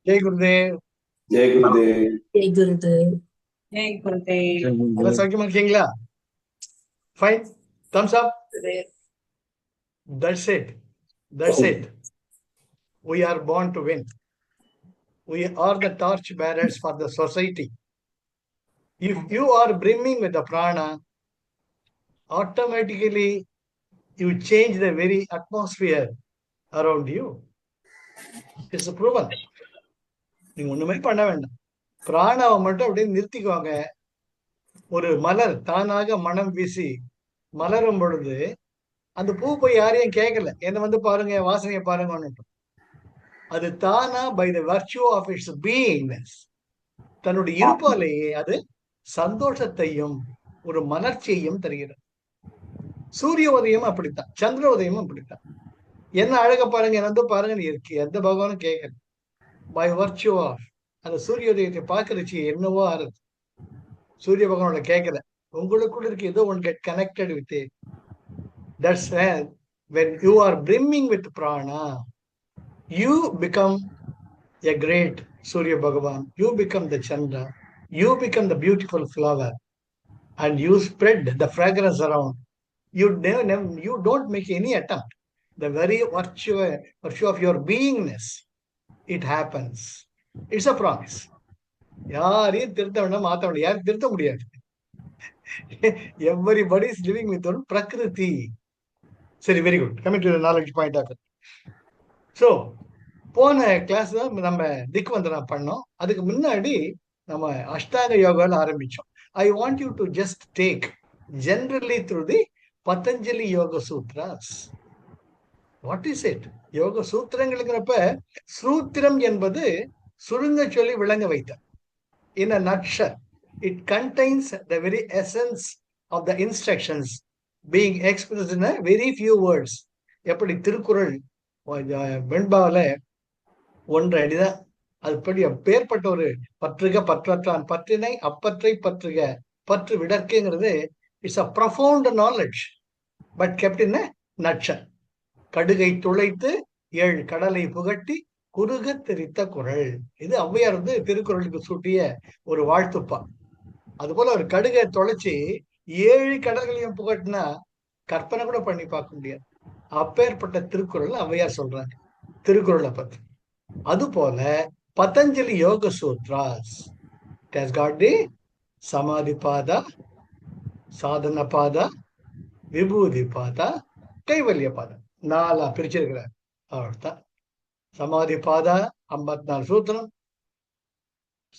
जय गुरुदेव. जय गुरुदेव। जय गुरुदेव. जय गुरुदेव. எல்லாம் சௌக்கியமா இருக்கீங்களா? Fine. Thums up. That's it. That's it. We are born to win. We are the torch bearers for the society. If you are brimming with the prana, automatically you change the very atmosphere around you. It's proven. நீங்க ஒண்ணுமே பண்ண வேண்டாம். பிராணாவை மட்டும் அப்படியே நிறுத்திக்குவாங்க. ஒரு மலர் தானாக மனம் வீசி மலரும் பொழுது அந்த பூ போய் யாரையும் கேட்கல, என்ன வந்து பாருங்க, வாசனையை பாருங்க. அது தானா by the virtue of its beingness, தன்னுடைய இருப்பாலேயே அது சந்தோஷத்தையும் ஒரு மலர்ச்சியையும் தருகிறது. சூரிய உதயம் அப்படித்தான், சந்திர உதயமும் அப்படித்தான். என்ன அழக பாருங்க, என்ன வந்து பாருங்க இருக்கு, எந்த பகவானும் கேட்கல. பை வர்ச்சு ஆஃப் அந்த சூரிய உதயத்தை பார்க்கறச்சு என்னவோ ஆறுது. சூரிய பகவானோட கேட்கல, உங்களுக்குள்ள இருக்கு ஏதோ one get connected with. That's when you are brimming with prana, you become a great Surya Bhagavan. You become the Chandra. You become the beautiful flower, and you spread the fragrance around. You don't make any attempt. The very virtue of your beingness, it happens. It's a promise. யாரையும் திருத்த வேண்டாம், மாற்ற வேண்டாம், யாரும் திருத்த முடியாது. Everybody is living with one prakriti. சரி, very good. Coming to knowledge point of. So போன கிளாஸ் தான் நம்ம திக்வந்தனா பண்ணோம். அதுக்கு முன்னாடி நம்ம அஷ்டாங்க யோகால ஆரம்பிச்சோம். I want you to just take generally through the Patanjali யோக சூத்ராஸ். What is it? யோக சூத்திரங்களுங்கிறப்ப சூத்திரம் என்பது சுருங்க சொல்லி விளங்க வைத்த. In a nutshell, it contains the very essence of the instructions being expressed in a very few words. எப்படி திருக்குறள் வெண்பாவில ஒன்று அடிதான், அதுபடி அப்பேற்பட்ட ஒரு பற்றுக பற்றற்றான் பற்றினை அப்பற்றை பற்றுக பற்று விடற்குங்கிறது it's a profound knowledge but kept in a nutshell. கடுகை துளைத்து 7 கடலை புகட்டி குறுக தெரித்த குறள். இது ஔவையார் வந்து திருக்குறளுக்கு சூட்டிய ஒரு வாழ்த்துப்பா. அது போல ஒரு கடுகை தொலைச்சி 7 கடல்களையும் புகட்டினா கற்பனை கூட பண்ணி பார்க்க முடியாது. அப்பேற்பட்ட திருக்குறள் ஔவையார் சொல்றாங்க திருக்குறளை பத்தி. அது போல பதஞ்சலி யோக Shudras it has got the சமாதி பாதா, சாதன பாதா, விபூதி பாதா, கைவல்ய பாதா, 4 பிரிச்சிருக்கிறார். அவ்வளவுதான். சமாதி பாதா 54 சூத்திரம்,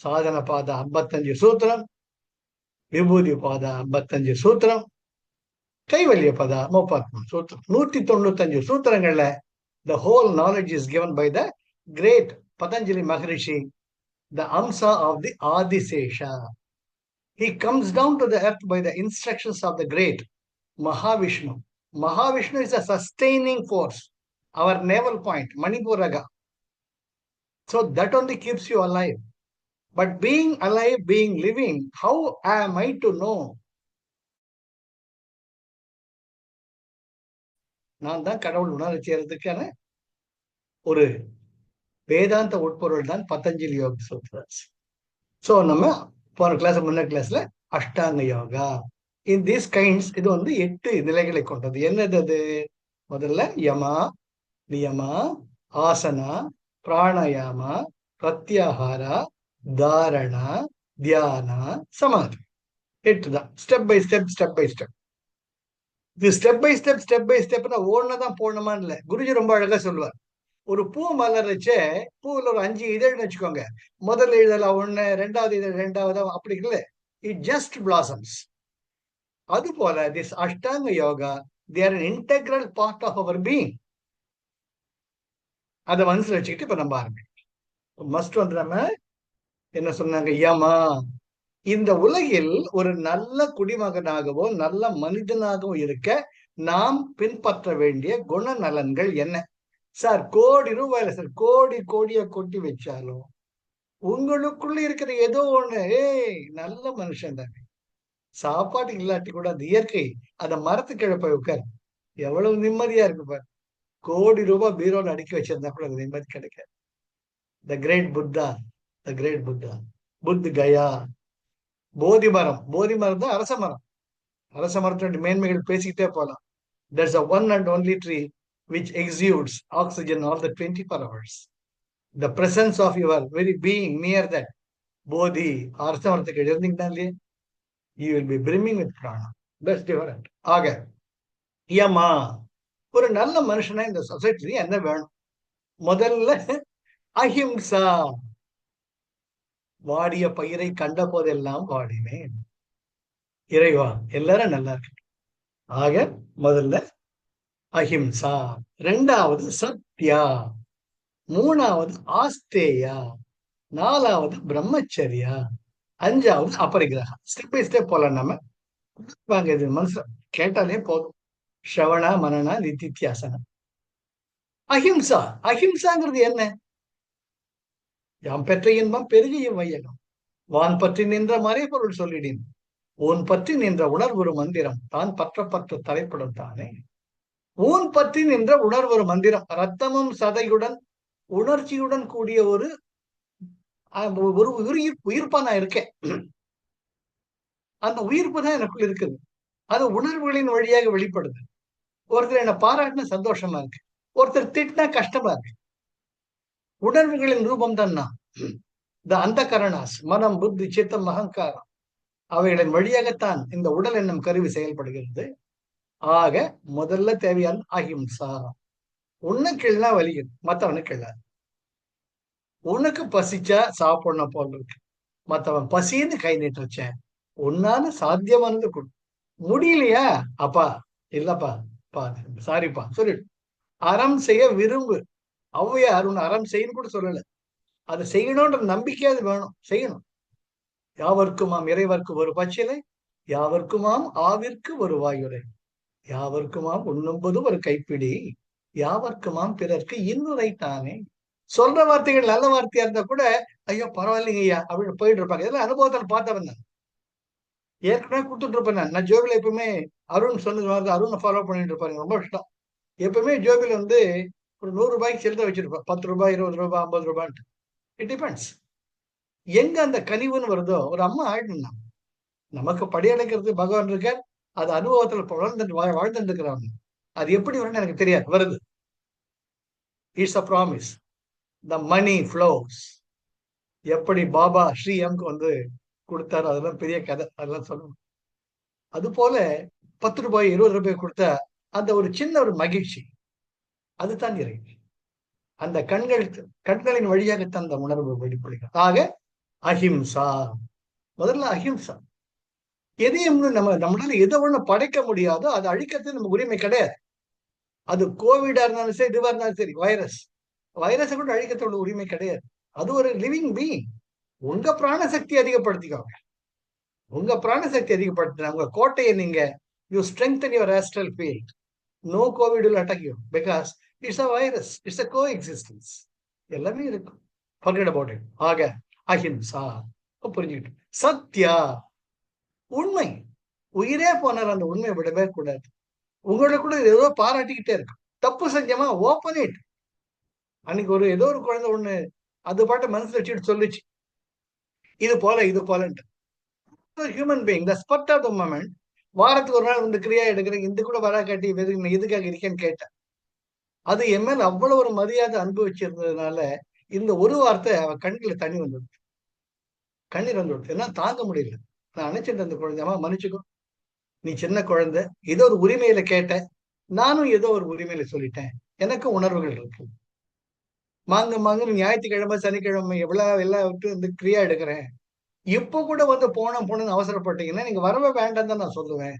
சாதன பாதா 55 சூத்திரம், விபூதி பாதா 55 சூத்திரம், கைவல்ய பதா 33 சூத்திரம். 195 சூத்திரங்கள்ல the whole knowledge is given by the great Patanjali Maharishi, the Amsa of the Adisesha. He comes down to the earth by the instructions of the great Mahavishnu. Mahavishnu is a sustaining force, our navel point, Manipuraga. So that only keeps you alive. But being alive, being living, how am I to know? நான் தான் கடவுள் உணர செய்யறதுக்கான ஒரு வேதாந்த உட்பொருள் தான் பதஞ்சலி யோக சூத்ராஸ். ஸோ நம்ம போன கிளாஸ் முன்ன கிளாஸ்ல அஷ்டாங்க யோகா இன் தீஸ் கைண்ட்ஸ், இது வந்து 8 நிலைகளை கொண்டது. என்னது அது? முதல்ல யமா, நியமா, ஆசனா, பிராணாயாமா, பிரத்யாகாரா, தாரணா, தியானா, சமாதி. 8 தான். Step by step, step by step. இது ஸ்டெப் பை ஸ்டெப்னா ஓடனதான் போடணுமா இல்ல. குருஜி ரொம்ப அழகா சொல்லுவார். ஒரு பூ மலர்ச்சே பூவில் ஒரு 5 இதழ்னு வச்சுக்கோங்க. முதல் இதழ 1, 2வது இதழ் 2வது, அப்படி இல்லை. It just blossoms. அது போல this Ashtanga yoga, they are an integral part of our being. அதை மனசுல வச்சுக்கிட்டு இப்ப நம்ம ஆரம்பிக்கும். மஸ்ட் வந்து நம்ம என்ன சொன்னாங்க? யமா. இந்த உலகில் ஒரு நல்ல குடிமகனாகவோ நல்ல மனிதனாகவோ இருக்க நாம் பின்பற்ற வேண்டிய குணநலன்கள் என்ன? சார், கோடி ரூபாயில சார் கோடி கோடியா கொட்டி வச்சாலும் உங்களுக்குள்ள இருக்கிற ஏதோ ஒண்ணு, நல்ல மனுஷன் தானே, சாப்பாடு இல்லாட்டி கூட அந்த இயற்கை அந்த மரத்துக்கிழ போய் உட்கார், எவ்வளவு நிம்மதியா இருக்கு பாரு. கோடி ரூபாய் பீரோல அடுக்கி வச்சிருந்தா கூட நிம்மதி கிடைக்காது. The great Buddha, the great Buddha, Bodh Gaya. போதி மரம், போதி மரம் தான் அரச மரம். அரச மரத்தோட மேன்மைகள் பேசிக்கிட்டே போகலாம். There's a one and only tree which exudes oxygen all the 24 hours. The presence of your very being near that போதி அரச மரத்துக்கு இருந்தீங்கன்னா இல்லையே, you will be brimming with prana. That's different. ஆக யமா, ஒரு நல்ல மனுஷனா இந்த சொசைட்டி என்ன வேணும்? முதல்ல அஹிம்சா. வாடிய பயிரை கண்ட போதெல்லாம் வாடினேன். இறைவா எல்லாரும் நல்லா இருக்கு. ஆக முதல்ல அஹிம்சா, ரெண்டாவது சத்யா, மூணாவது ஆஸ்தேயா, நாலாவது பிரம்மச்சரியா, அஞ்சாவது அபரிகிரகா. ஸ்டெப் பை ஸ்டெப் போலாம் நம்ம. வாங்க, இது மனசு கேட்டாலே போதும். ஸ்ரவணா மனனா நிதித்தியாசனம். அஹிம்சா, அஹிம்சாங்கிறது என்ன? யாம் பெற்ற இன்பம் பெருகியும் வையகம், வான் பற்றி நின்ற மறைபொருள் சொல்லிடின், ஊன் பற்றி நின்ற உணர்வு மந்திரம், தான் பற்ற பற்ற தலைப்படும் தானே. ஊன் பற்றி நின்ற உணர்வு மந்திரம், ரத்தமும் சதையுடன் உணர்ச்சியுடன் கூடிய ஒரு ஒரு உயிர்ப்பா நான் இருக்கேன். அந்த உயிர்ப்பு தான் எனக்குள்ள இருக்குது. அது உணர்வுகளின் வழியாக வெளிப்படுது. ஒருத்தர் என்ன பாராட்டினா சந்தோஷமா இருக்கு, ஒருத்தர் திட்டினா கஷ்டமா இருக்கு. உணர்வுகளின் ரூபம் தான் நான். இந்த அந்த கரணாஸ், மனம், புத்தி, சித்தம், அகங்காரம், அவைகளின் வழியாகத்தான் இந்த உடல் என்னும் கருவி செயல்படுகிறது. ஆக முதல்ல தேவையான அஹிம்சா. உனக்கு இல்லா வலிக்குது, மற்றவனுக்கு இல்ல. உனக்கு பசிச்சா சாப்பிடணும் போல இருக்கு, மற்றவன் பசின்னு கை நீட்டு வச்சேன், உன்னால சாத்தியமானது கொடு. முடியலையா அப்பா, இல்லப்பா பா, சாரிப்பா சொல்லிடு. அறம் செய்ய விரும்பு. ஔவையார் உன் அறம் செய்யணும் கூட சொல்லல, அது செய்யணும்ன்ற நம்பிக்கையாவது வேணும், செய்யணும். யாவர்க்குமாம் இறைவர்க்கு ஒரு பச்சிலை, யாவர்க்குமாம் ஆவிற்கு ஒரு வாயுரை, யாவர்க்குமாம் உண்ணும்போது ஒரு கைப்பிடி, யாவர்க்குமாம் பிறர்க்கு இன்னுரை தானே. சொல்ற வார்த்தைகள் நல்ல வார்த்தையா இருந்தா கூட ஐயோ பரவாயில்லைங்க ஐயா அப்படின்னு போயிட்டு இருப்பாங்க. இதெல்லாம் அனுபவத்தில் பார்த்தவன் நான், ஏற்கனவே கொடுத்துட்டு இருப்பேன். நான் ஜோபில எப்பவுமே அருண் சொன்னது மாதிரி அருணை ஃபாலோ பண்ணிட்டு இருப்பாங்க, ரொம்ப இஷ்டம். எப்பவுமே ஜோபில வந்து ஒரு 100 ரூபாய்க்கு செலுத்த வச்சிருப்பேன், 10 ரூபாய், 20 ரூபாய், 50 ரூபான்ட்டு. It depends. எங்க அந்த கனிவுன்னு வருதோ, ஒரு அம்மா ஆயிடுனா நமக்கு படியடைக்கிறது பகவான் இருக்கார். அது அனுபவத்துல வாழ்ந்துட்டு இருக்கிறவங்க. அது எப்படி வரும்னு எனக்கு தெரியாது, வருது. It's a promise. The money flows. எப்படி பாபா ஸ்ரீ எம்க்கு வந்து கொடுத்தாரோ அதெல்லாம் பெரிய கதை, அதெல்லாம் சொல்லணும். அது போல 10 ரூபாய் 20 ரூபாய் கொடுத்தா அந்த ஒரு சின்ன ஒரு மகிழ்ச்சி, அதுதான் இறை. அந்த கண்களின் வழியாகத்தான் அந்த உணர்வு வெளிப்படுகிறது. ஆக அஹிம்சா, முதல்ல அஹிம்சா. எதையும் நம்மளால எதை ஒண்ணு படைக்க முடியாதோ அதை அழிக்கிறது நம்ம உரிமை கிடையாது. அது கோவிடா இருந்தாலும் சரி, இதுவா இருந்தாலும் சரி, வைரஸை கூட அழிக்கிறதோட உரிமை கிடையாது. அது ஒரு லிவிங் பீயிங். உங்க பிராணசக்தி அதிகப்படுத்திக்கோங்க. உங்க பிராணசக்தி அதிகப்படுத்தினா உங்க கோட்டையை நீங்க you strengthen your astral field. No covid will attack you because it's a virus, it's a coexistence. எல்லாமே இருக்கும். forget about it. ஆக அஹிம்சா புரிஞ்சுக்கிட்டு. சத்யா, உண்மை. உயிரே போனார் அந்த உண்மையை விடவே கூடாது. உங்களை கூட ஏதோ பாராட்டிக்கிட்டே இருக்கும். தப்பு செஞ்சமா ஓப்பன் இட். அன்னைக்கு ஏதோ ஒரு குழந்தை ஒண்ணு அது பாட்டு மனசுல வச்சுட்டு சொல்லிச்சு, இது போல இது போலன்ட்டு. Human being, the spot of the moment. வாரத்துக்கு ஒரு நாள் வந்து கிரியா எடுக்கிறேன், இந்த கூட வரா காட்டி எதுக்காக இருக்கேன்னு கேட்டேன். அது என் மேல அவ்வளவு ஒரு மரியாதை அனுபவிச்சிருந்ததுனால இந்த ஒரு வார்த்தை அவ கண்ணுல தண்ணி வந்துடுது, கண்ணீர் வந்துடுது. ஏன்னா தாங்க முடியல. நான் நினைச்சிட்டு அந்த குழந்தையமா மன்னிச்சுக்கோ, நீ சின்ன குழந்தை, ஏதோ ஒரு உரிமையில கேட்ட, நானும் ஏதோ ஒரு உரிமையில சொல்லிட்டேன், எனக்கும் உணர்வுகள் இருக்கு. மாங்க ஞாயிற்றுக்கிழமை சனிக்கிழமை எல்லாம் விட்டு வந்து கிரியா எடுக்கிறேன். இப்ப கூட வந்து போனோம்னு அவசரப்பட்டீங்கன்னா நீங்க வரவே வேண்டாம் தான் நான் சொல்லுவேன்.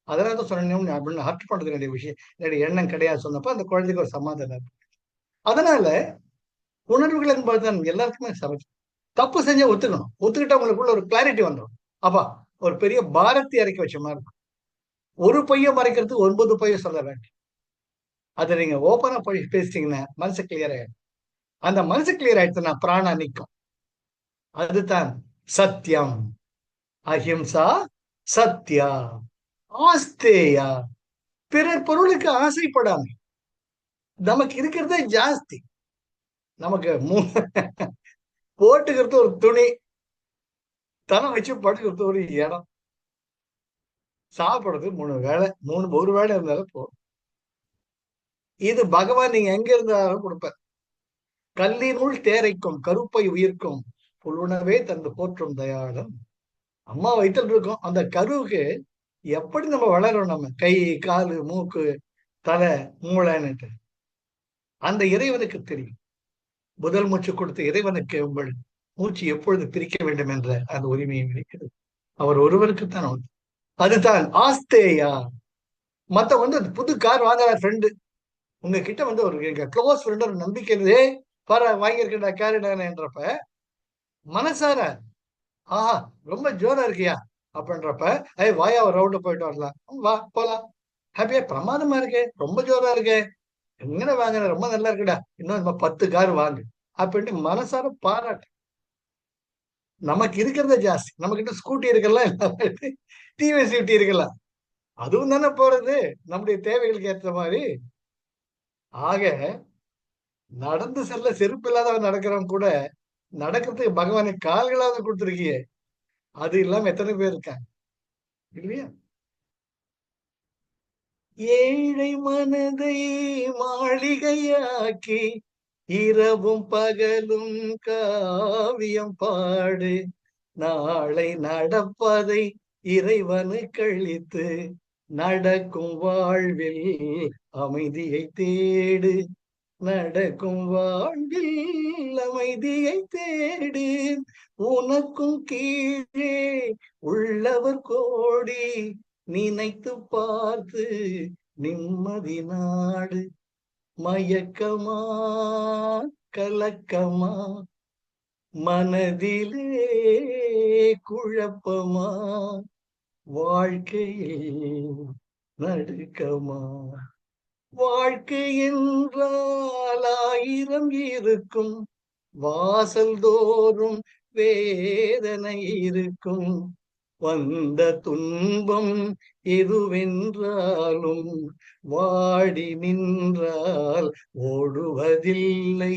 அதனால தான் சொன்னேன் அப்படின்னு ஹர்ட் பண்றது வேண்டிய விஷயம், என்னுடைய எண்ணம் கிடையாது சொன்னப்ப அந்த குழந்தைக்கு ஒரு சமாதானம். அதனால உணர்வுகள் என்பதுதான் எல்லாருக்குமே சமைச்சு. தப்பு செஞ்சா ஒத்துக்கணும், ஒத்துக்கிட்டா உங்களுக்குள்ள ஒரு கிளாரிட்டி வந்துடும். அப்பா ஒரு பெரிய பாரத்தை இறக்கி வச்ச மாதிரி இருக்கும். ஒரு பைய மறைக்கிறதுக்கு 9 பைய சொல்ல வேண்டாம். அதை நீங்க ஓப்பனா பேசிட்டீங்கன்னா மனசு கிளியர் ஆயிடும். அந்த மனசு கிளியர் ஆயிடுச்சுன்னா பிராணா நிற்கும். அதுதான் சத்தியம். அஹிம்சா, சத்யா, ஆஸ்தேயா. பிறர் பொருளுக்கு ஆசைப்படாம. நமக்கு இருக்கிறதே ஜாஸ்தி. நமக்கு போட்டுக்கிறது ஒரு துணி, தலை வச்சு படுக்கிறது ஒரு இடம், சாப்பிடுறது 3 வேளை, ஒரு வேளை இருந்தாலும் போதும். இது பகவான் நீங்க எங்க இருந்தாலும் கொடுப்பார். கல்லினுள் தேரைக்கும் கருப்பை உயிர்க்கும் புல்லுணவே தந்து போற்றும் தயாளன். அம்மா வயிற்றில் இருக்கும் அந்த கருவுக்கு எப்படி நம்ம வளரும், நம்ம கை, காலு, மூக்கு, தலை, மூளைன்னுட்டு அந்த இறைவனுக்கு தெரியும். முதல் மூச்சு கொடுத்த இறைவனுக்கு உங்கள் மூச்சு எப்பொழுது பிரிக்க வேண்டும் என்ற அந்த உரிமையை இருக்கிறது. அவர் ஒருவருக்குத்தான் உண்டு. அதுதான் ஆஸ்தேயா. மத்த வந்து புது கார் வாங்குற ஃப்ரெண்டு உங்ககிட்ட வந்து ஒரு க்ளோஸ் ஃப்ரெண்ட் ஒரு நம்பிக்கை இருந்தே பாரு வாங்கியிருக்கா கார் என்றப்ப மனசார ஆஹா ரொம்ப ஜோரா இருக்கியா அப்படின்றப்ப வாயா ஒரு ரவுண்டு போயிட்டு வரலாம், வா போலாம், ஹாப்பியா பிரமாதமா இருக்கு, ரொம்ப ஜோரா இருக்கு, எங்கன வாங்குற ரொம்ப நல்லா இருக்குடா, இன்னும் 10 கார் வாங்கு அப்படின்ட்டு மனசார பாராட்டு. நமக்கு இருக்கிறத ஜாஸ்தி, நம்ம கிட்ட ஸ்கூட்டி இருக்கலாம், டிவிஎஸ் 50 இருக்கலாம், அதுவும் தானே போறது நம்முடைய தேவைகளுக்கு ஏற்ற மாதிரி. ஆக நடந்து செல்ல செருப்பு இல்லாதவன் நடக்கிறவன் கூட நடக்கிறதுக்கு பகவானை கால்களாவது கொடுத்துருக்கியே, அது இல்லாம எத்தனை பேர் இருக்காங்க இல்லையா? ஏழை மனதை மாளிகையாக்கி இரவும் பகலும் காவியம் பாடு, நாளை நடப்பதை இறைவனு கழித்து நடக்கும் வாழ்வில் அமைதியை தேடு, நடக்கும் வாழ்வில் அமைதியை தேடு, உனக்கும் கீழே உள்ளவர் கோடி நினைத்து பார்த்து நிம்மதி நாடு, மயக்கமா கலக்கமா மனதிலே குழப்பமா வாழ்க்கையில் நடுக்கமா, வாழ்க்கை என்றால் 1000 இருக்கும், வாசல் தோறும் வேதனை இருக்கும், வந்த துன்பம் எதுவென்றாலும் வாடி நின்றால் ஓடுவதில்லை,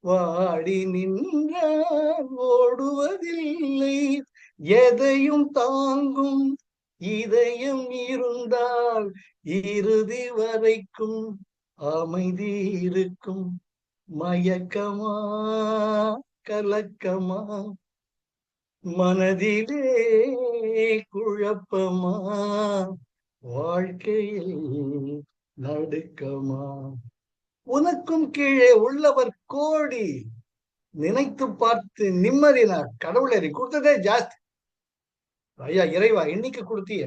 வாடி நின்றால் ஓடுவதில்லை, எதையும் தாங்கும் இதயம் இருந்தால் இறுதி வரைக்கும் அமைதி இருக்கும், மயக்கமா கலக்கமா மனதிலே குழப்பமா வாழ்க்கையில் நடுக்கமா, உனக்கும் கீழே உள்ளவர் கோடி நினைத்து பார்த்து நிம்மதினார். கடவுளை கொடுத்ததே ஜாஸ்தி. ஐயா இறைவா இன்னைக்கு கொடுத்திய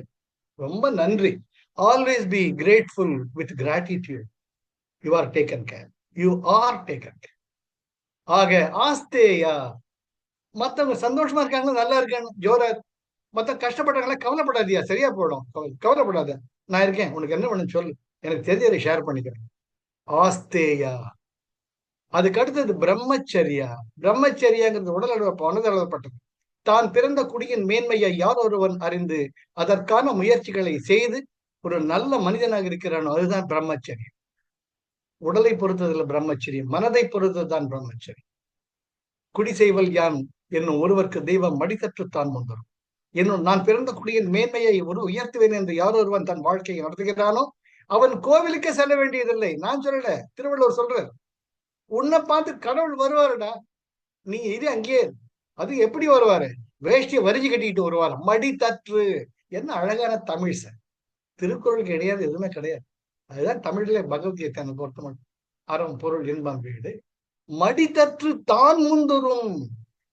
ரொம்ப நன்றி. Always be grateful with gratitude. You are taken care, you are taken care. ஆக ஆஸ்தேயா, மத்தவங்க சந்தோஷமா இருக்காங்க, நல்லா இருக்காங்க, ஜோரா இருக்கு, மத்த கஷ்டப்பட்டாங்களா கவலைப்படாதியா, சரியா போயிடும், கவலைப்படாத, நான் இருக்கேன், உனக்கு என்ன பண்ணு சொல்லு, எனக்கு தெரிஞ்சதை ஷேர் பண்ணிக்கிறேன். ஆஸ்தேயா. அதுக்கு அடுத்தது பிரம்மச்சரியா. பிரம்மச்சரியாங்கிறது உடல் அளவு எழுதப்பட்டது. தான் பிறந்த குடியின் மேன்மையை யார் ஒருவன் அறிந்து அதற்கான முயற்சிகளை செய்து ஒரு நல்ல மனிதனாக இருக்கிறானோ அதுதான் பிரம்மச்சரியம். உடலை பொறுத்ததுல பிரம்மச்சரியம், மனதை பொறுத்ததுதான் பிரம்மச்சரியம். குடி செய்வல் யான் என்னும் ஒருவருக்கு தெய்வம் மடித்தற்றுத்தான் முன்வரும். என்னும் நான் பிறந்த குடியின் மேன்மையை உயர்த்துவேன் என்று யார் ஒருவன் தன் வாழ்க்கையை நடத்துகிறானோ அவன் கோவிலுக்கே செல்ல வேண்டியதில்லை. நான் சொல்லல, திருவள்ளுவர் சொல்றார், உன்னை பார்த்து கடவுள் வருவாருடா, நீ இது அங்கேயே. அது எப்படி வருவாரு? வேஷ்டியை வரிஞ்சு கட்டிக்கிட்டு வருவார், மடி தற்று. என்ன அழகான தமிழ் சார். திருக்குறளுக்கு கிடையாது, எதுவுமே கிடையாது. அதுதான் தமிழ்ல பகவத்கீதை பொறுத்த மட்டும். அறம் பொருள் இன்பம் வீடு மடித்தற்று தான் முந்துரும்.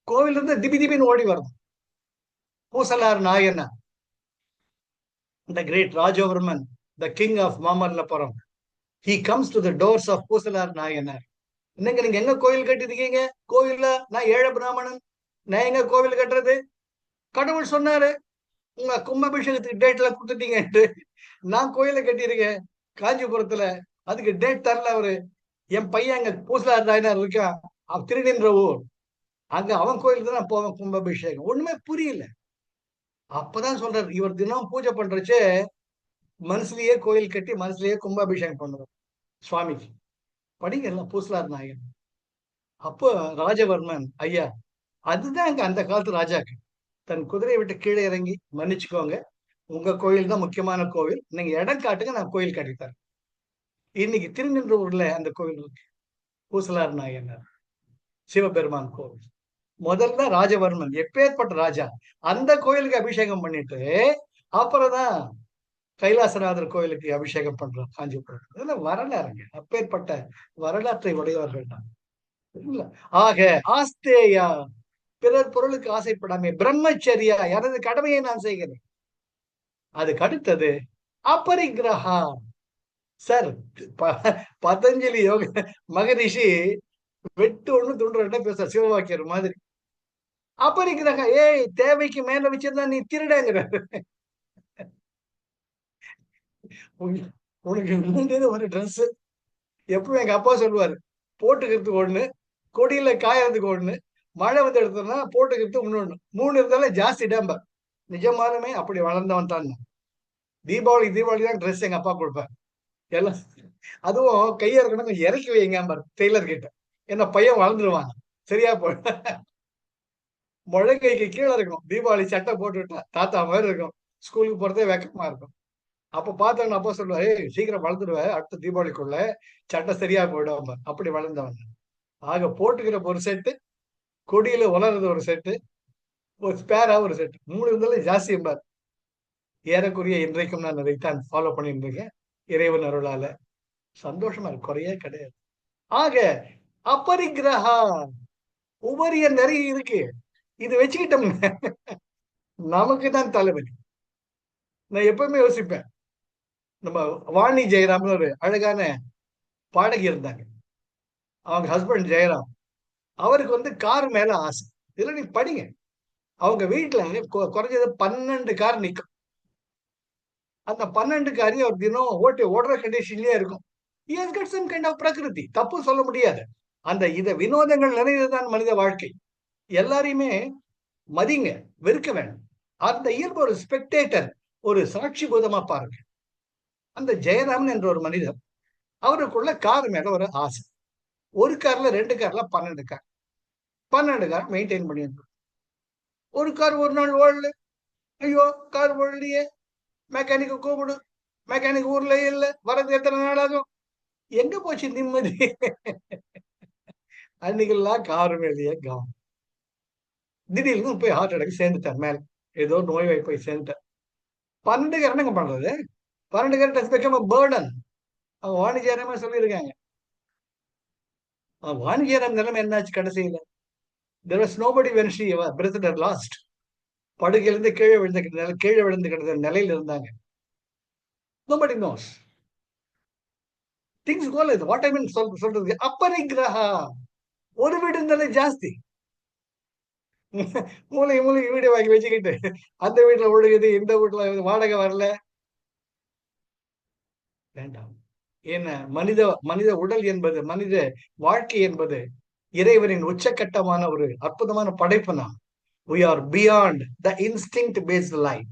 கோவில் இருந்து திபி திபின்னு ஓடி வரும். பூசலார் நாயனா, the great Rajavarman, the king of Mamalappuram, he comes to the doors of Poosalar Nayanar. இன்னைக்கு நீங்க எங்க கோயில் கட்டிருக்கீங்க? கோவில்ல நான் ஏழை பிராமணன், நான் எங்க கோவில் கட்டுறது? கடவுள் சொன்னாரு உங்க கும்பாபிஷேகத்துக்கு டேட்ல கொடுத்துட்டீங்கன்ட்டு. நான் கோயில கட்டியிருக்கேன் காஞ்சிபுரத்துல, அதுக்கு டேட் தரல அவரு. என் பையன் அங்க பூசலார் நாயனார் இருக்கான், திருநின்ற ஊர், அங்க அவன் கோயிலுக்கு தான் போவேன் கும்பாபிஷேகம். ஒண்ணுமே புரியல. அப்பதான் சொல்றாரு, இவர் தினம் பூஜை பண்றச்சே மனசுலயே கோயில் கட்டி மனசுலயே கும்பாபிஷேகம் பண்ணுவார் சுவாமிக்கு. படிங்க எல்லாம் பூசலார் நாயகன். அப்போ ராஜவர்மன், ஐயா அதுதான் அங்க அந்த காலத்து ராஜாக்கள். தன் குதிரையை விட்டு கீழே இறங்கி, மன்னிச்சுக்கோங்க, உங்க கோயில் தான் முக்கியமான கோவில், நீங்க இடம் காட்டுங்க, நான் கோயில் கட்டித்தரேன். இன்னைக்கு திருநின்றவூர்ல அந்த கோவில் இருக்கு. பூசலார் நாயனார் சிவபெருமான் கோவில். முதல்ல ராஜவர்மன் எப்பேற்பட்ட ராஜா, அந்த கோயிலுக்கு அபிஷேகம் பண்ணிட்டு அப்புறம் தான் கைலாசநாதர் கோயிலுக்கு அபிஷேகம் பண்றோம் காஞ்சிபுரம். இதெல்லாம் வரலாறுங்க. அப்பேற்பட்ட வரலாற்றை உடையவர்கள் தான். இல்ல. ஆக ஆஸ்தேயா, பிறர் பொருளுக்கு ஆசைப்படாமே, பிரம்மச்சரியா, எனது கடமையை நான் செய்கிறேன். அதுக்கு அடுத்தது அபரிக்கிரகா. சார், பதஞ்சலி யோக மகரிஷி வெட்டு ஒண்ணு துண்டு ரெண்டா பேச சிவவாக்கியர் மாதிரி. அபரிக்கிரகா, ஏய் தேவைக்கு மேல வச்சிருந்தா நீ திருடங்கிற. உனக்கு வேண்டியது ஒரு ட்ரெஸ். எப்பவும் எங்க அப்பா சொல்லுவாரு, போட்டுக்கிறதுக்கு ஒண்ணு, கொடியில காயறதுக்கு ஒண்ணு, மழை வந்து எடுத்தோம்னா போட்டுக்கிறதுக்கு இன்னொன்னு, 3 இருந்தாலும் ஜாஸ்தி டேம்பர். நிஜமாலுமே அப்படி வளர்ந்தவன் தான். தீபாவளி தான் ட்ரெஸ் எங்க அப்பா கொடுப்பேன் எல்லாம். அதுவும் கையா இருக்கணும், கொஞ்சம் இறக்கி வைங்க டெய்லர் கிட்ட, என்ன பையன் வளர்ந்துருவாங்க. சரியா போ. முழங்கைக்கு கீழே இருக்கும், தீபாவளி சட்டை போட்டுவிட்டா தாத்தா மாதிரி இருக்கும். ஸ்கூலுக்கு போறதே வெக்கமா இருக்கும். அப்ப பார்த்தவங்க அப்பா சொல்லுவாரு, ஏய் சீக்கிரம் வளர்ந்துடுவேன், அடுத்த தீபாவளிக்குள்ள சட்டை சரியா போயிடும். அப்படி வளர்ந்தவங்க. ஆக போட்டுக்கிற ஒரு செட்டு, கொடியில உலர்றது ஒரு செட்டு, ஒரு ஸ்பேரா ஒரு செட்டு, 3 இருந்தாலும் ஜாஸ்தி என்பார். ஏறக்குறைய இன்றைக்கும் நான் அதைத்தான் ஃபாலோ பண்ணிட்டு இருக்கேன். இறைவன் அருளால சந்தோஷமா இருக்கு, குறையே கிடையாது. ஆக அபரிக்கிரகா, உபரிய நிறைய இருக்கு. இது வச்சுக்கிட்டோம்னா நமக்கு தான் தலைவலி. நான் எப்பவுமே யோசிப்பேன், நம்ம வாணி ஜெயராம்னு ஒரு அழகான பாடகி இருந்தாங்க. அவங்க ஹஸ்பண்ட் ஜெயராம், அவருக்கு வந்து கார் மேல ஆசை. இதுல நீ படிங்க, அவங்க வீட்டுல குறைஞ்சது 12 கார் நிக்கும். அந்த 12 காரையும் ஒரு தினம் ஓடுற கண்டிஷன்லயே இருக்கும். பிரகிருதி தப்பு சொல்ல முடியாது. அந்த இத வினோதங்கள் நிறைந்ததுதான் மனித வாழ்க்கை. எல்லாரையுமே மதிங்க, வெறுக்க வேணும். அந்த இயல்பு ஒரு ஸ்பெக்டேட்டர், ஒரு சாட்சி பூதமா பாருங்க. அந்த ஜெயராமன் என்ற ஒரு மனிதர், அவருக்குள்ள கார் மேல ஒரு ஆசை. ஒரு கார்ல 2 கார்ல 12 கார், 12 கார் மெயின்டைன் பண்ணிட்டு. ஒரு கார் ஒரு நாள் ஓடல, ஐயோ கார் ஓடலையே, மெக்கானிக்க கூப்பிடு, மெக்கானிக் ஊர்ல இல்ல, வரது எத்தனை நாள் ஆகும், எங்க போச்சு நிம்மதி. அன்னைக்கெல்லாம் கார் மேலேயே கவனம். திடீர்னு போய் ஹார்ட் அட்டாக் சேர்ந்துட்டார் மேல, ஏதோ நோய் வாய் போய் சேர்ந்துட்டார். 12 கார் என்னங்க பண்றது, 12 car does become a burden. அவங்க வாணிஜ்யராம சொல்லியிருக்காங்க. வாணிஜ்யராம் நிலைமை என்னாச்சு கடைசியில? there was nobody when she breathed her last. படுகையிலிருந்து கீழே விழுந்து கிடந்த நிலையில இருந்தாங்க. nobody knows. things go like what I mean சொல்றது அபரிக்கிரகா. ஒரு வீடு இருந்தாலே ஜாஸ்தி. மூளைக்கு வீடு வாங்கி வச்சுக்கிட்டு அந்த வீட்டுல ஒழுகுது, இந்த வீட்டுல வாடகை வரல, வேண்டாம். ஏன்னா மனித உடல் என்பது, மனித வாழ்க்கை என்பது இறைவனின் உச்சக்கட்டமான ஒரு அற்புதமான படைப்பு. நாம் we are beyond the instinct based life.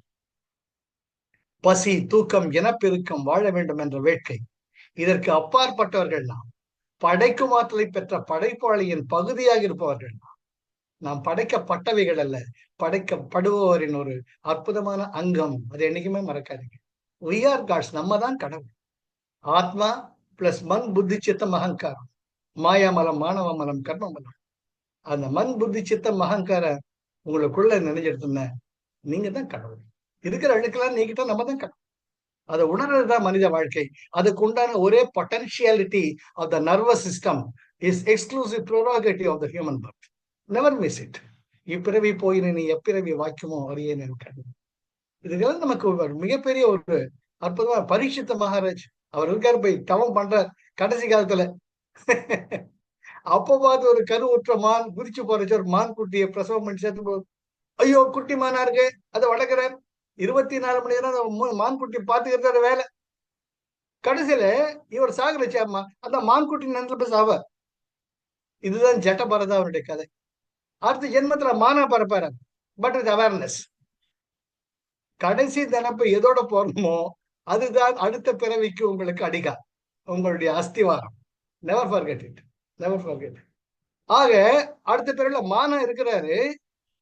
பசி, தூக்கம், இனப்பெருக்கம், வாழ வேண்டும் என்ற வேட்கை, இதற்கு அப்பாற்பட்டவர்கள் நாம். படைக்கும் ஆற்றலை பெற்ற படைப்பாளியின் பகுதியாக இருப்பவர்கள் நாம். படைக்கப்பட்டவைகள் அல்ல, படைக்கப்படுபவரின் ஒரு அற்புதமான அங்கம். அது என்னைக்குமே மறக்காதீங்க. we are gods, நம்ம தான் கடவுள். ஆத்மா பிளஸ் மண், புத்தி, சித்தம், அகங்காரம், மாயாமலம், மாணவ மலம், கர்ம மலம். அந்த மண், புத்தி, சித்தம், அகங்கார உங்களுக்குள்ள நினைஞ்சிருந்தா நீங்க தான் கடவுள். இருக்கிற அழுக்கெல்லாம் நீக்கிட்டா நம்ம தான் கடவுள். அதை உணர்றதுதான் மனித வாழ்க்கை. அதுக்கு உண்டான ஒரே potentiality of the nervous system is exclusive prerogative of the human birth. Never miss it. இப்பிறவி போயின நீ எப்பிறவி வாய்க்குமோ அறிய நினைக்காது. இதுக்கெல்லாம் நமக்கு ஒரு மிகப்பெரிய ஒரு அற்புதமா பரீட்சித்த மகாராஜ் அவர் இருக்காரு, போய் தவம் பண்றார் கடைசி காலத்துல. அப்ப பார்த்து ஒரு கரு உற்ற மான் குதிச்சு போறச்சு, ஒரு மான் குட்டியை பிரசவம் பண்ணி சேர்த்து போகுது. ஐயோ குட்டி மானா இருக்கு, அதை வளர்க்கிறார். 24 மணி நேரம் அந்த மான் குட்டி பாத்துக்கிறது வேலை. கடைசியில இவர் சாகரிச்சாமா, அந்த மான் குட்டி நினைச்சு போய் சாவார். இதுதான் ஜட்ட பரதா அவருடைய கதை. அடுத்த ஜென்மத்துல மானா பரப்பாரு, பட் வித் அவேர்னஸ். கடைசி தினப்பு எதோட போறணுமோ அதுதான் அடுத்த பிறவிக்கு உங்களுக்கு அடிகா, உங்களுடைய அஸ்திவாரம். Never forget it, never forget. ஆக அடுத்த பேருல மானம் இருக்கிறாரு.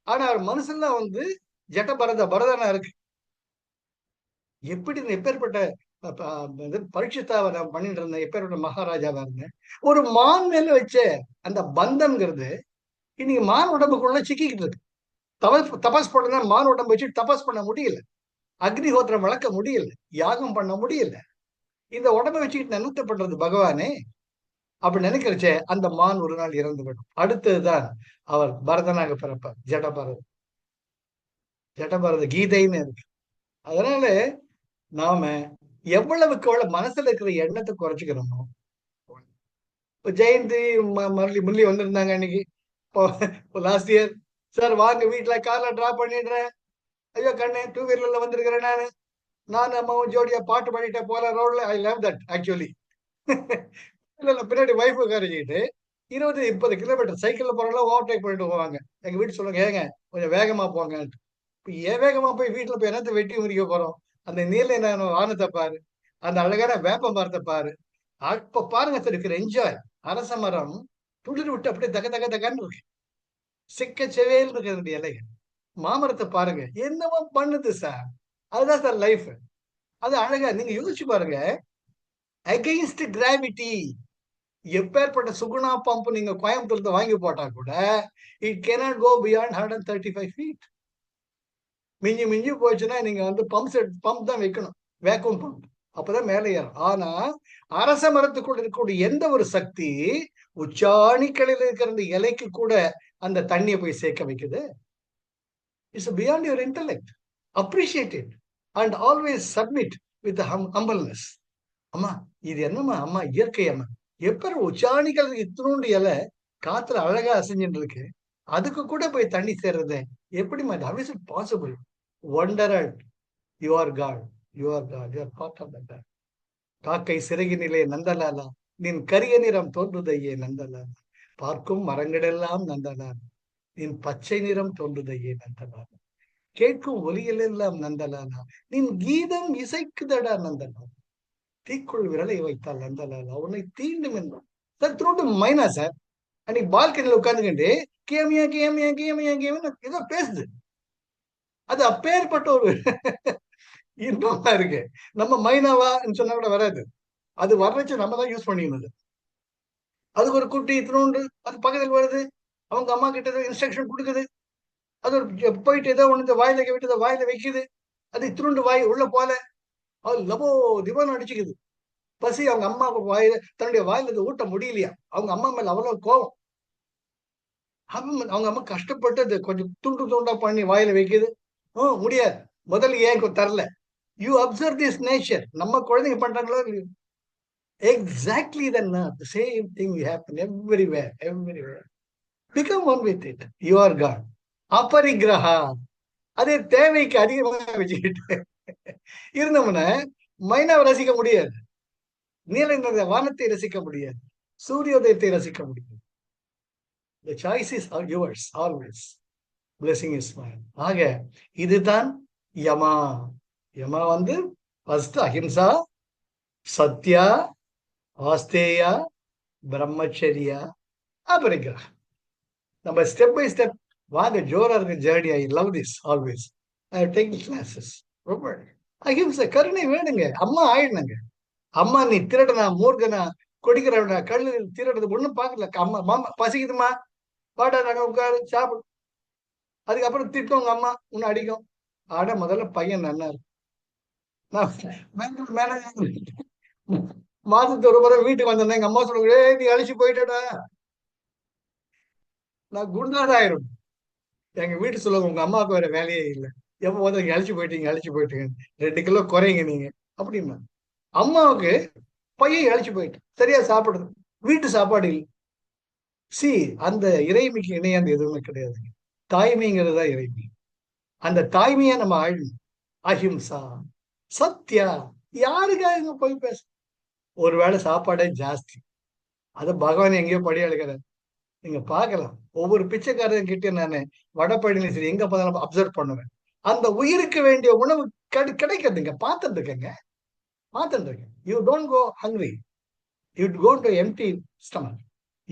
ஆனா அவர் மனசுல வந்து பரதனா இருக்கு. எப்படி எப்பேற்பட்ட பரீட்சித்தா நான் பண்ணிட்டு இருந்தேன், எப்பேற்பட்ட மகாராஜாவா இருந்தேன். ஒரு மான் மேல வச்ச அந்த பந்தம்ங்கிறது இன்னைக்கு மான் உடம்புக்குள்ள சிக்கிக்கிட்டு இருக்கு. தபஸ் பண்ணா மான் உடம்பு வச்சு தபஸ் பண்ண முடியல, அக்னிஹோத்திரம் வளர்க்க முடியல, யாகம் பண்ண முடியல. இந்த உடம்பை வச்சுக்கிட்டு என்னத்த பண்றது பகவானே? அப்படி நினைக்கிறச்சே அந்த மான் ஒரு நாள் இறந்து விடும். அடுத்ததுதான் அவர் பரதனாக பிறப்பார். ஜடபரத கீதைன்னு இருக்கு. அதனால நாம எவ்வளவுக்கு எவ்வளவு மனசுல இருக்கிற எண்ணத்தை குறைச்சிக்கிறோமோ. இப்ப ஜெயந்தி முரளி வந்திருந்தாங்க அன்னைக்கு, லாஸ்ட் இயர். சார் வாங்க வீட்டுல கார்ல டிராப் பண்ணிடுறேன். ஐயோ கண்ணு, 2 வீலர்ல வந்திருக்கிறேன் நான் அம்மாவும் ஜோடியா பாட்டு பாடிட்டே போற ரோட்ல. I love that actually. இல்ல பின்னாடி வைஃப் உட்காரிக்கிட்டு 20-30 கிலோமீட்டர் சைக்கிள்ல போறவங்க ஓவர்டேக் பண்ணிட்டு போவாங்க. எங்க வீட்டு சொல்லுவாங்க, ஏங்க கொஞ்சம் வேகமா போங்க. இப்ப ஏன் வேகமா போய் வீட்டுல போய் என்னத்தை வெட்டி முறிக்க போறோம்? அந்த நீல வானத்தை பாரு, அந்த அழகான வேப்ப மரத்தை பாரு. அப்ப பாருங்க சார், இருக்கிற என்ஜாய். அரச மரம் துளிர் விட்டு அப்படியே தக தக தகன்னு இருக்கு, சிக்க செவேல் இருக்கிற இலைகள். மாமரத்தை பாருங்க என்னவோ பண்ணுது சார். அதுதான் சார் லைஃப். அது அழகா நீங்க யோசிச்சு பாருங்க. அகெயின்ஸ்ட் கிராவிட்டி, எப்பேற்பட்ட சுகுணா பம்ப் நீங்க கோயம்புத்தூர்ல வாங்கி போட்டா கூட it cannot go beyond 135 feet. மிஞ்சி மிஞ்சி போச்சுன்னா நீங்க வந்து பம்ப் தான் வைக்கணும், வேக்யூம் பம்ப். அப்பதான் மேலே ஏறும். ஆனா அரச மரத்துக்குள்ள இருக்கக்கூடிய எந்த ஒரு சக்தி உச்சாணிக்கலையில் இருக்கிற அந்த இலைக்கு கூட அந்த தண்ணியை போய் சேர்க்க வைக்குது. It's beyond your intellect. Appreciate it and always submit with humbleness. அம்மா இது என்னம்மா, அம்மா இயற்கை அம்மா. எப்ப உச்சாணிகள் இத்தினோண்டு இலை காத்துல அழகா அசைஞ்சுட்டு இருக்கு, அதுக்கு கூட போய் தண்ணி சேர்றது எப்படிமா? How is it possible? Wonder at you are god, you are god, you are part of the god. காக்கை சிறகினிலே நந்தலாலா, நின் கரிய நிறம் தோன்றுதையே நந்தலாலா, பார்க்கும் மரங்களெல்லாம் நந்தலாலா, நின் பச்சை நிறம் தோன்றுதையே நந்தலாலா, கேட்கும் ஒலியிலெல்லாம் நந்தலாலா, நின் கீதம் இசைக்குதடா நந்தலாலா, தீக்குள் விரலை வைத்தால் நந்தலாலா, உன்னை தீண்டும் என்றான். சார் த்ரூ மைனா சார் அன்னைக்கு பால்கனியில் உட்கார்ந்துக்கிட்டு கேமியா கேமியா கேமியா கேமியா ஏதோ பேசுது. அது அப்பேற்பட்ட ஒரு இன்பமா இருக்கு. நம்ம மைனாவா சொன்னா கூட வராது. அது வர்றச்சு நம்ம தான் யூஸ் பண்ணிக்கணும். அதுக்கு ஒரு குட்டி இத்தினோண்டு அது பக்கத்தில் வருது, அவங்க அம்மா கிட்ட இன்ஸ்ட்ரக்ஷன் கொடுக்குது. அது ஒரு போயிட்டு ஏதோ ஒண்ணு வாயில விட்டு வாயில வைக்குது. அது இத்தினோண்டு வாய் உள்ள போல அது லபோ திபோன்னு அடிச்சுக்குது. பசி அவங்க அம்மா வாயில தன்னுடைய வாயில ஊட்ட முடியலையா, அவங்க அம்மா மேல அவ்வளவு கோபம். அவங்க அம்மா கஷ்டப்பட்டு அது கொஞ்சம் துண்டு துண்டா பண்ணி வாயில வைக்குது. முடியாது, முதல்ல ஏன் தரல. You observe this nature. நம்ம குழந்தைங்க பண்றாங்களோ இல்லையோ, exactly the same thing will happen everywhere. Become one with it. You are God. அபரிகிரஹா, அதே தேவைக்கு அதிகமாக வச்சுக்கிட்டு இருந்தோம்னா மைனாவை ரசிக்க முடியாது, நீல வானத்தை ரசிக்க முடியாது, சூரியோதயத்தை ரசிக்க முடியாது. The choice is yours always. Blessing is mine. ஆக இதுதான் யமா. யமா வந்து ஃபர்ஸ்ட் அஹிம்சா, சத்யா, ஆஸ்தேயா, பிரம்மச்சரியா, அபரிகிரஹா. நம்ம ஸ்டெப் பை ஸ்டெப் வாங்க, ஜோரா இருக்கு journey. I love this always. I take classes. ரொம்ப அஹிம்சை, கருணை வேணுங்க. அம்மா ஆயிடுனுங்க. அம்மா நீ திருடனா, மூர்கனா, கொடிக்கிறவனா, கல்லு திருடுறது ஒண்ணும் பாக்கல. அம்மா மாமா பசிக்குதுமா, பாடா நாங்க உட்காரு சாப்பிடு. அதுக்கப்புறம் திட்டம் உங்க அம்மா உன்னை அடிக்கும். ஆட முதல்ல பையன் நல்லா இருக்கும். நான் மேனேஜர் மாசத்துக்கு ஒரு முறை வீட்டுக்கு வந்திருந்தேன். எங்க அம்மா சொல்லுங்க, நீ அழிச்சு போயிட்டடா, நான் குண்டாதான் ஆயிரும். எங்க வீட்டு சொல்லுவாங்க, உங்க அம்மாவுக்கு வேற வேலையே இல்லை, எப்ப வந்து அழிச்சு போயிட்டீங்க 2 கிலோ குறைங்க நீங்க அப்படின்னா. அம்மாவுக்கு பையன் அழிச்சு போயிட்டு சரியா சாப்பிடுது, வீட்டு சாப்பாடு இல்லை. சி அந்த இறைமைக்கு இணையாந்து எதுவுமே கிடையாதுங்க. தாய்மைங்கிறது தான் இறைமை. அந்த தாய்மையை நம்ம ஆழணும். அஹிம்சா, சத்யா, யாருக்காக போய் பேச? ஒருவேளை சாப்பாடே ஜாஸ்தி, அது பகவான் எங்கேயோ படி அழுகிறார். நீங்க பார்க்கலாம், ஒவ்வொரு பிச்சைக்காரன் கிட்ட நான் வடபழனி சரி எங்க பார்த்தாலும் அப்சர்வ் பண்ணுவேன். அந்த உயிருக்கு வேண்டிய உணவு கிடைக்கிறதுங்க. பார்த்துட்டு இருக்கேங்க. You don't go hungry, you go to empty stomach.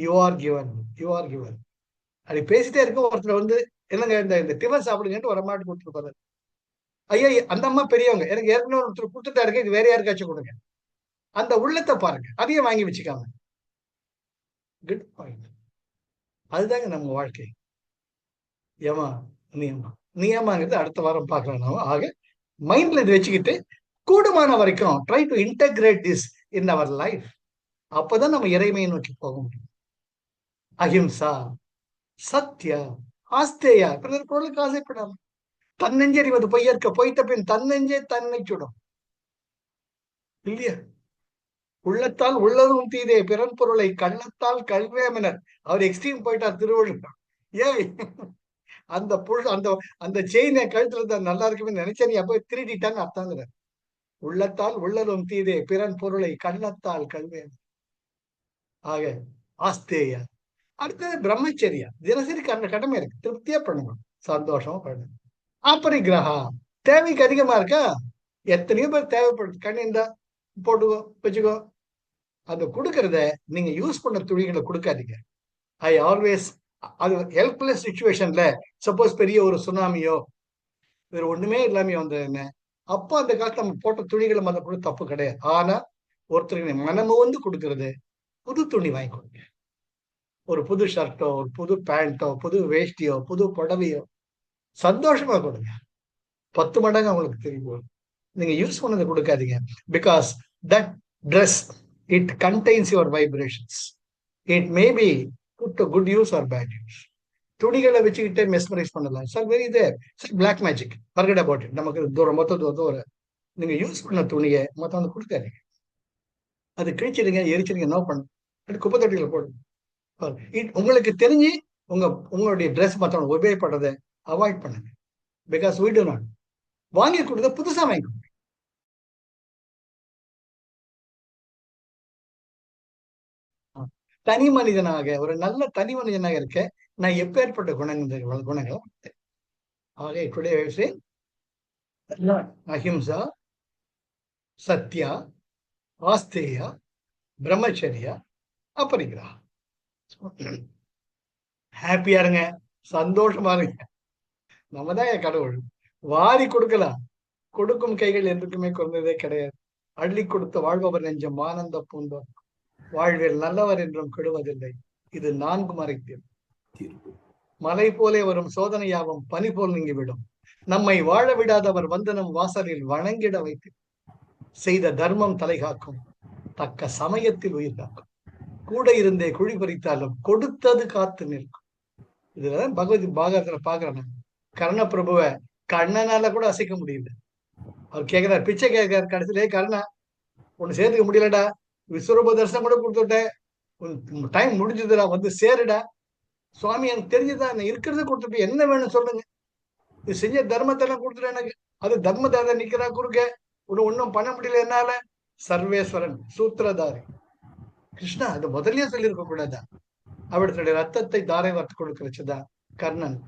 You are given, you are given. அப்படி பேசிட்டே இருக்க ஒருத்தர் வந்து என்னங்க இந்த டிஃபன் சாப்பிடுங்கன்ட்டு ஒரு அம்மாட்டு கொடுத்துருப்பாரு. ஐயா அந்த அம்மா பெரியவங்க, எனக்கு ஏற்கனவே ஒருத்தர் கொடுத்துட்டாருங்க, இது வேற யாருக்காச்சும் கொடுங்க. அந்த உள்ளத்தை பாருங்க, அதையும் வாங்கி வச்சுக்காம. Good point. அதுதாங்க நம்ம வாழ்க்கை. ஏமா நியமா, நியமாங்கிறது அடுத்த வாரம் பார்க்கலாம் நாம. ஆக மைண்ட்ல இது வச்சுக்கிட்டு கூடுமான வரைக்கும் try to integrate this in our life. அப்பதான் நம்ம இறைமையை நோக்கி போக முடியும். அஹிம்சா, சத்யா, ஆஸ்தேயா, பிறர் பொருளுக்கு ஆசைப்படாம, தன்னெஞ்சறிவது பொய்யற்க, பொய்த்த பின் தன்னெஞ்சே தன்னை சுடும். இல்லையா? உள்ளத்தால் உள்ளதும் தீதே, பிறன் பொருளை கள்ளத்தால் கல்வேமனர். அவர் எக்ஸ்ட்ரீம் போயிட்டார் திருவள்ளுவர். ஏய், அந்த அந்த அந்த செயினை கழுத்துல இருந்தா நல்லா இருக்குமே நினைச்சா நீ அப்ப திருடிட்டான்னு அர்த்தங்கிற. உள்ளத்தால் உள்ளதும் தீதே, பிறன் பொருளை கள்ளத்தால் கல்வேமனர். ஆக ஆஸ்தேயா. அடுத்தது பிரம்மச்சரியா. தினசரி கடமை இருக்கு, திருப்தியா பண்ணணும், சந்தோஷமா பண்ணணும். அபரிக்கிரகா, தேவைக்கு அதிகமா இருக்கா, எத்தனையோ பேர் தேவைப்படுது, கண்ணு இருந்தா போட்டுக்கோ வச்சுக்கோ. அது கொடுக்கறத நீங்க யூஸ் பண்ண துணிகளை கொடுக்காதீங்க. ஐ ஆல்வேஸ், அது ஹெல்ப்லெஸ் சுச்சுவேஷன்ல, சப்போஸ் பெரிய ஒரு சுனாமியோ வேற ஒண்ணுமே இல்லாம வந்து என்ன, அப்போ அந்த காலத்துல நம்ம போட்ட துணிகளை மத கூட தப்பு கிடையாது. ஆனா ஒருத்தருக்கு மனமு வந்து கொடுக்கறது, புது துணி வாங்கி கொடுங்க. ஒரு புது ஷர்ட்டோ, ஒரு புது பேண்டோ, புது வேஷ்டியோ, புது புடவையோ சந்தோஷமா கொடுங்க. 10 மடங்கு அவங்களுக்கு தெரியும். நீங்க யூஸ் பண்ணதை கொடுக்காதீங்க. Because that dress, it contains your vibrations. It may be put to good use or bad use. துணிகளை வச்சுக்கிட்டே மெஸ்மரைஸ் பண்ணலாம். Sir very there black magic, forget about it. நமக்கு தூரம் மொத்தம் நீங்க யூஸ் பண்ண துணியை மொத்தம் கொடுக்காதீங்க. அது கிழிச்சிடுங்க, எரிச்சிடுங்க, என்ன பண்ணும், குப்பை தொட்டியில போடுங்க. உங்களுக்கு தெரிஞ்சு உங்களுடைய ட்ரெஸ் மற்றவங்க உபயோகப்படுறதை அவாய்ட் பண்ணுங்க. Because we do not. வாங்கி கொடுத்த புதுசா வாங்கி கொடுங்க. தனி மனிதனாக, ஒரு நல்ல தனி மனிதனாக இருக்க நான் எப்பேற்பட்ட குணங்கள். ஆக டுடே அஹிம்சா, சத்யா, ஆஸ்தேயா, பிரம்மச்சரியா, அபரிக்கிரகா. ஹாப்பியா இருங்க, சந்தோஷமா இருங்க. நம்ம தான் கடவுள். வாரி கொடுக்கலாம், கொடுக்கும் கைகள் என்றுக்குமே குறைந்ததே கிடையாது. அள்ளி கொடுத்த வாழ்பவர் நெஞ்சம் ஆனந்த பூந்தோர், வாழ்வில் நல்லவர் என்றும் கெடுவதில்லை, இது 4 மறைத்தீர். மலை போலே வரும் சோதனையாகும் பனி போல் நீங்கிவிடும், நம்மை வாழ விடாதவர் வந்து நம் வாசலில் வணங்கிட வைத்து, செய்த தர்மம் தலை காக்கும், தக்க சமயத்தில் உயிர் காக்கும், கூட இருந்தே குழி பறித்தாலும் கொடுத்தது காத்து நிற்கும். இதுல பாகவதத்துல பாக்குறேன், கர்ண பிரபுவ கண்ணனால கூட அசைக்க முடியல. அவர் கேட்கிறார், பிச்சை கேட்கிறார். கடைசியிலே, கர்ணா ஒண்ணு சேர்த்துக்க முடியலடா, விஸ்வரூப தரிசனம் கூட கொடுத்துட்டேன், டைம் முடிஞ்சதுடா, வந்து சேருடா. சுவாமி எனக்கு தெரிஞ்சுதான், இருக்கிறத கொடுத்துட்டு என்ன வேணும் சொல்லுங்க, இது செஞ்ச தர்மத்தெல்லாம் கொடுத்துட்டு எனக்கு, அது தர்மதாத நிக்கிறா குறுக்க, ஒன்னும் பண்ண முடியல என்னால. சர்வேஸ்வரன், சூத்திரதாரி கிருஷ்ணா, அது முதல்லயே சொல்லியிருக்க கூடாதா? அவருடைய ரத்தத்தை தாரை வார்த்து கொடுக்கிறச்சுதான் கர்ணன்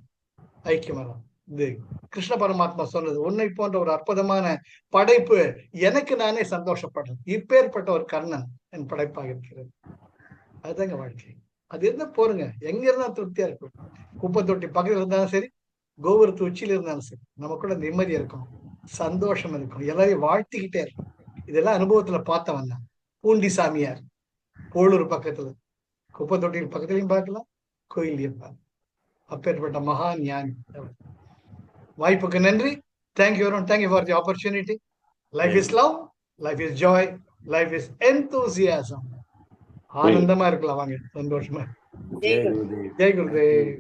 ஐக்கியமரம். இது கிருஷ்ண பரமாத்மா சொன்னது. உன்னை போன்ற ஒரு அற்புதமான படைப்பு எனக்கு நானே சந்தோஷப்படுறேன், இப்பேற்பட்ட ஒரு கர்ணன் என் படைப்பாக இருக்கிறது. அதுதாங்க வாழ்க்கை. அது இருந்தா போருங்க, எங்க இருந்தா திருப்தியா இருக்கும். குப்பை தொட்டி பக்கத்துல இருந்தாலும் சரி, கோபுரத்து உச்சியில இருந்தாலும் சரி, நமக்குள்ள நிம்மதி இருக்கும், சந்தோஷம் இருக்கும், எல்லாரையும் வாழ்த்திக்கிட்டே இருக்கும். இதெல்லாம் அனுபவத்துல பார்த்தவன் தான். பூண்டி சாமியார், போலூர் பக்கத்துல, குப்பை தொட்டியின் பக்கத்துலயும் பார்க்கலாம், கோயிலையும் பார்க்கலாம். அப்பேற்பட்ட மகா ஞானி. வாய்ப்புக்கு நன்றி. Thank you for the opportunity. Life is love, life is Joy, life is enthusiasm. ஆனந்தமா இருக்கலாம், வாங்க, சந்தோஷமா. ஜெய் குருதேவ். ஜெய் குருதேவ்.